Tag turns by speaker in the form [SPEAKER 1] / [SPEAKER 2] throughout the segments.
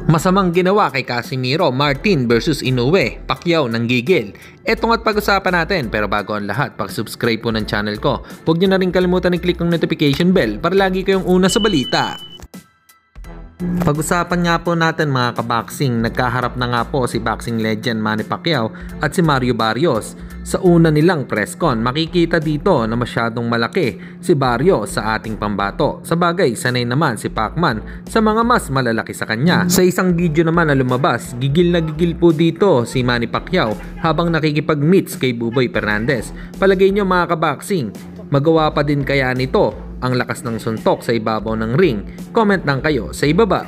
[SPEAKER 1] Masamang ginawa kay Casimiro Martin versus Inoue, Pacquiao nanggigil. Etong at pag-usapan natin, pero bago ang lahat, pag-subscribe po ng channel ko. Huwag nyo na rin kalimutan i-click ang notification bell para lagi kayong una sa balita. Pag-usapan nga po natin mga kaboxing, nagkaharap na nga po si boxing legend Manny Pacquiao at si Mario Barrios. Sa una nilang press con, makikita dito na masyadong malaki si Barrios sa ating pambato. Sa bagay, sanay naman si Pacman sa mga mas malalaki sa kanya. Sa isang video naman na lumabas, gigil na gigil po dito si Manny Pacquiao habang nakikipag-meets kay Buboy Fernandez. Palagay nyo mga kaboxing, magawa pa din kaya nito ang lakas ng suntok sa ibabaw ng ring? Comment lang kayo sa ibaba.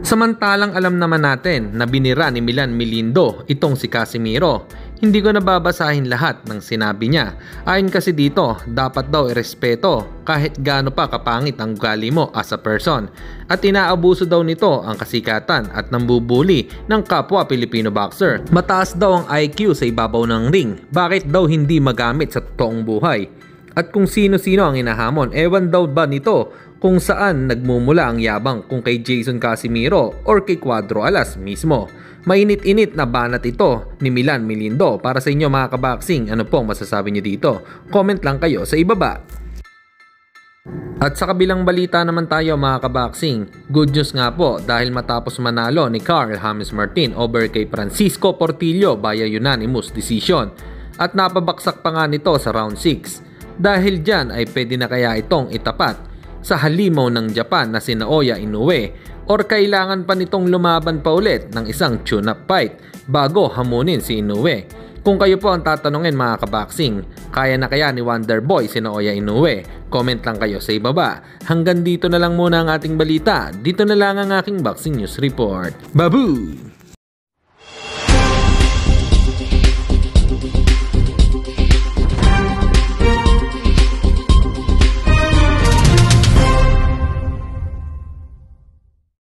[SPEAKER 1] Samantalang alam naman natin na binira ni Milan Milindo itong si Casimiro. Hindi ko nababasahin lahat ng sinabi niya. Ayon kasi dito, dapat daw irespeto kahit gaano pa kapangit ang ugali mo as a person. At inaabuso daw nito ang kasikatan at nambubuli ng kapwa Pilipino boxer. Mataas daw ang IQ sa ibabaw ng ring. Bakit daw hindi magamit sa totoong buhay? At kung sino-sino ang inahamon, ewan daw ba nito kung saan nagmumula ang yabang, kung kay Jason Casimiro or kay Cuadro Alas mismo. Mainit-init na banat ito ni Milan Milindo. Para sa inyo mga kaboxing, ano pong masasabi niyo dito? Comment lang kayo sa ibaba. At sa kabilang balita naman tayo mga kaboxing, good news nga po dahil matapos manalo ni Carl James Martin over kay Francisco Portillo via unanimous decision. At napabaksak pa nga nito sa round 6. Dahil dyan ay pwede na kaya itong itapat sa halimaw ng Japan na si Naoya Inoue, or kailangan pa nitong lumaban pa ulit ng isang tune-up fight bago hamunin si Inoue? Kung kayo po ang tatanungin mga kaboxing, kaya na kaya ni Wonderboy si Naoya Inoue? Comment lang kayo sa ibaba. Hanggang dito na lang muna ang ating balita. Dito na lang ang aking boxing news report. Babu!